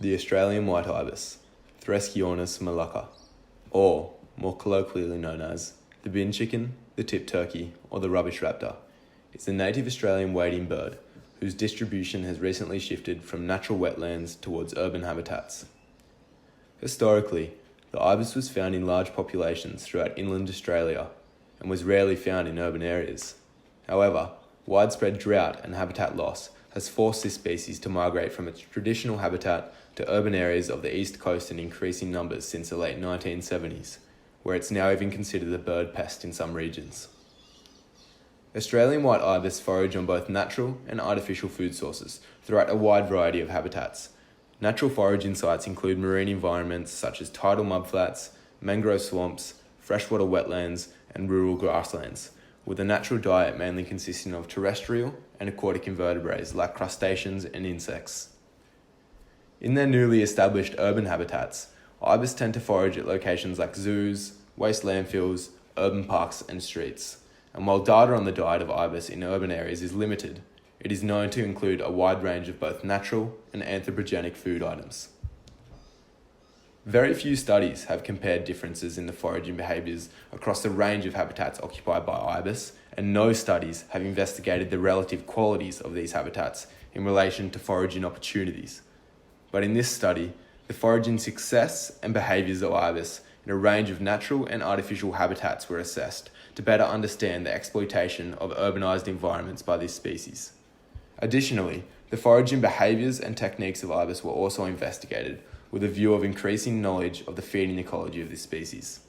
The Australian white ibis, Thresciornis molucca, or, more colloquially known as, the bin chicken, the tip turkey, or the rubbish raptor, is a native Australian wading bird whose distribution has recently shifted from natural wetlands towards urban habitats. Historically, the ibis was found in large populations throughout inland Australia and was rarely found in urban areas. However, widespread drought and habitat loss has forced this species to migrate from its traditional habitat to urban areas of the east coast in increasing numbers since the late 1970s, where it's now even considered a bird pest in some regions. Australian white ibis forage on both natural and artificial food sources throughout a wide variety of habitats. Natural foraging sites include marine environments such as tidal mudflats, mangrove swamps, freshwater wetlands, and rural grasslands, with a natural diet mainly consisting of terrestrial and aquatic invertebrates like crustaceans and insects. In their newly established urban habitats, ibis tend to forage at locations like zoos, waste landfills, urban parks, and streets. And while data on the diet of ibis in urban areas is limited, it is known to include a wide range of both natural and anthropogenic food items. Very few studies have compared differences in the foraging behaviours across the range of habitats occupied by ibis, and no studies have investigated the relative qualities of these habitats in relation to foraging opportunities. But in this study, the foraging success and behaviours of ibis in a range of natural and artificial habitats were assessed to better understand the exploitation of urbanised environments by this species. Additionally, the foraging behaviours and techniques of ibis were also investigated with a view of increasing knowledge of the feeding ecology of this species.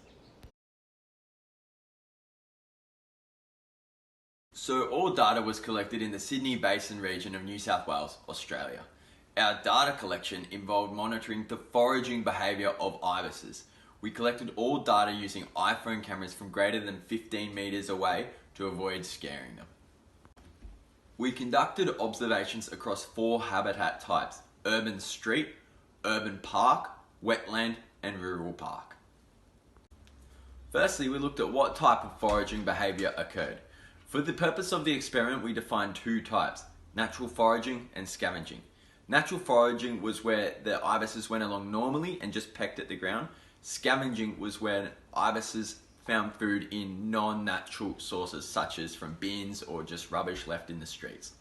So all data was collected in the Sydney Basin region of New South Wales, Australia. Our data collection involved monitoring the foraging behaviour of ibises. We collected all data using iPhone cameras from greater than 15 metres away to avoid scaring them. We conducted observations across 4 habitat types: urban street, urban park, wetland, and rural park. Firstly, we looked at what type of foraging behaviour occurred. For the purpose of the experiment, we defined 2 types: natural foraging and scavenging. Natural foraging was where the ibises went along normally and just pecked at the ground. Scavenging was when ibises found food in non-natural sources, such as from bins or just rubbish left in the streets.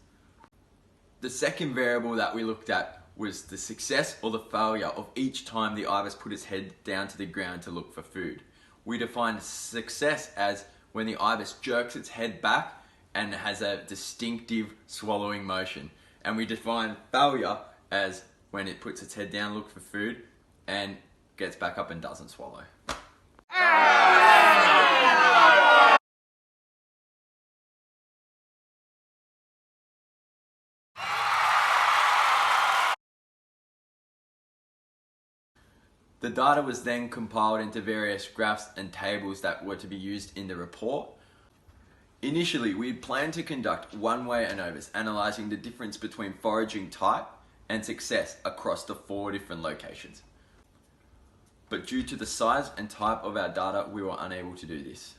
The second variable that we looked at was the success or the failure of each time the ibis put its head down to the ground to look for food. We defined success as when the ibis jerks its head back and has a distinctive swallowing motion. And we defined failure as when it puts its head down, looks for food, and gets back up and doesn't swallow. The data was then compiled into various graphs and tables that were to be used in the report. Initially, we had planned to conduct one-way ANOVAs, analysing the difference between foraging type and success across the 4 different locations. But due to the size and type of our data, we were unable to do this.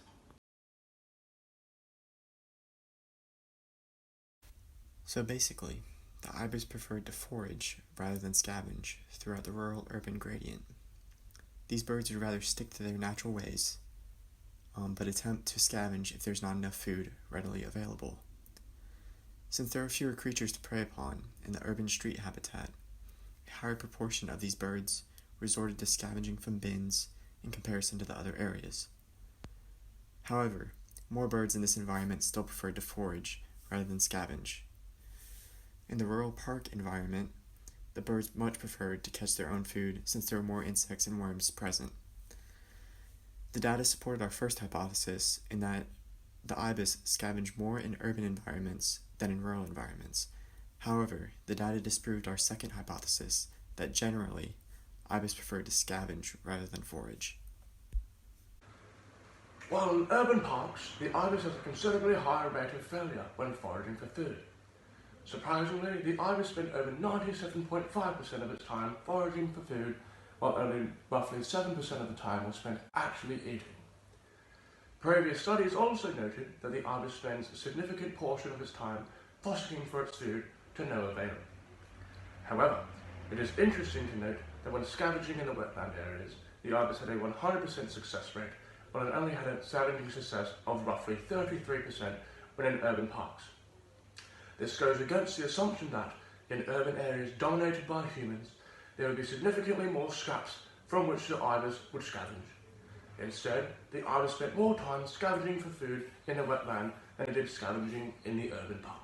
So basically, the ibis preferred to forage rather than scavenge throughout the rural-urban gradient. These birds would rather stick to their natural ways, but attempt to scavenge if there's not enough food readily available. Since there are fewer creatures to prey upon in the urban street habitat, a higher proportion of these birds resorted to scavenging from bins in comparison to the other areas. However, more birds in this environment still preferred to forage rather than scavenge. In the rural park environment, the birds much preferred to catch their own food since there were more insects and worms present. The data supported our first hypothesis in that the ibis scavenge more in urban environments than in rural environments. However, the data disproved our second hypothesis that generally, ibis preferred to scavenge rather than forage. While in urban parks, the ibis has a considerably higher rate of failure when foraging for food. Surprisingly, the ibis spent over 97.5% of its time foraging for food, while only roughly 7% of the time was spent actually eating. Previous studies also noted that the ibis spends a significant portion of its time fossicking for its food to no avail. However, It is interesting to note that when scavenging in the wetland areas, the ibis had a 100% success rate, while it only had a scavenging success of roughly 33% when in urban parks. This goes against the assumption that, in urban areas dominated by humans, there would be significantly more scraps from which the ibis would scavenge. Instead, the ibis spent more time scavenging for food in the wetland than it did scavenging in the urban park.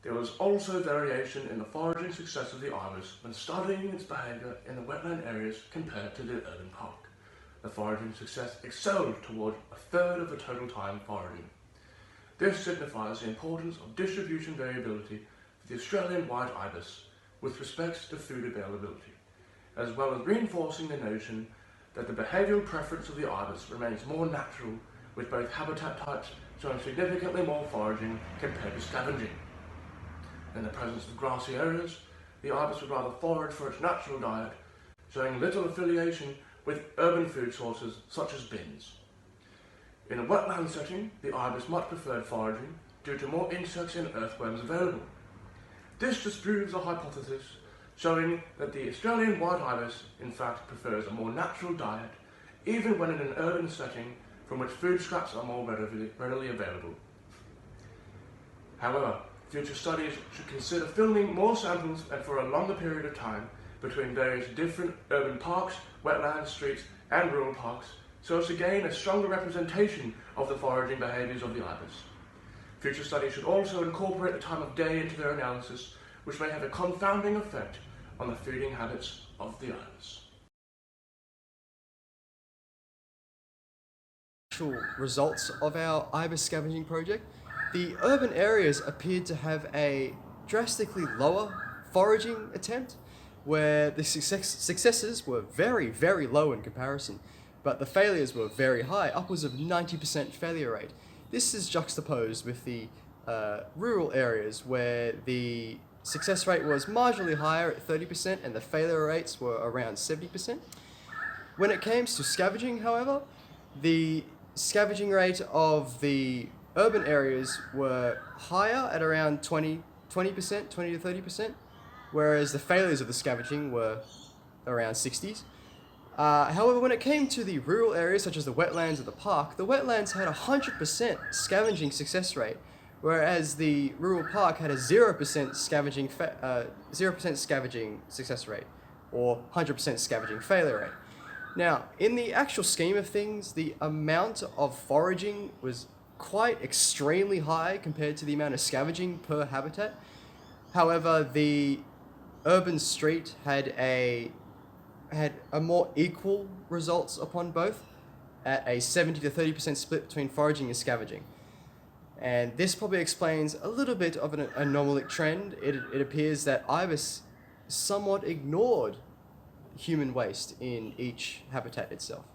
There was also variation in the foraging success of the ibis when studying its behaviour in the wetland areas compared to the urban park. The foraging success excelled toward a third of the total time foraging. This signifies the importance of distribution variability for the Australian white ibis with respect to food availability, as well as reinforcing the notion that the behavioural preference of the ibis remains more natural, with both habitat types showing significantly more foraging compared to scavenging. In the presence of grassy areas, the ibis would rather forage for its natural diet, showing little affiliation with urban food sources such as bins. In a wetland setting, the ibis much preferred foraging due to more insects and earthworms available. This disproves a hypothesis showing that the Australian white ibis in fact prefers a more natural diet, even when in an urban setting from which food scraps are more readily available. However, future studies should consider filming more samples and for a longer period of time between various different urban parks, wetlands, streets and rural parks, so as to gain a stronger representation of the foraging behaviours of the ibis. Future studies should also incorporate the time of day into their analysis, which may have a confounding effect on the feeding habits of the ibis. Actual results of our ibis scavenging project, the urban areas appeared to have a drastically lower foraging attempt, where the successes were very, very low in comparison, but the failures were very high, upwards of 90% failure rate. This is juxtaposed with the rural areas where the success rate was marginally higher at 30% and the failure rates were around 70%. When it came to scavenging, however, the scavenging rate of the urban areas were higher at around 20 to 30%, whereas the failures of the scavenging were around 60s. However, when it came to the rural areas such as the wetlands of the park, the wetlands had a 100% scavenging success rate, whereas the rural park had a 0% scavenging success rate, or 100% scavenging failure rate. Now, in the actual scheme of things, the amount of foraging was quite extremely high compared to the amount of scavenging per habitat. However, the urban street had a more equal results upon both, at a 70 to 30% split between foraging and scavenging. And this probably explains a little bit of an anomalic trend. It appears that ibis somewhat ignored human waste in each habitat itself.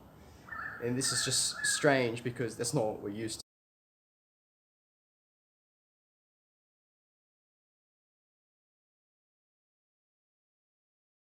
And this is just strange because that's not what we're used to.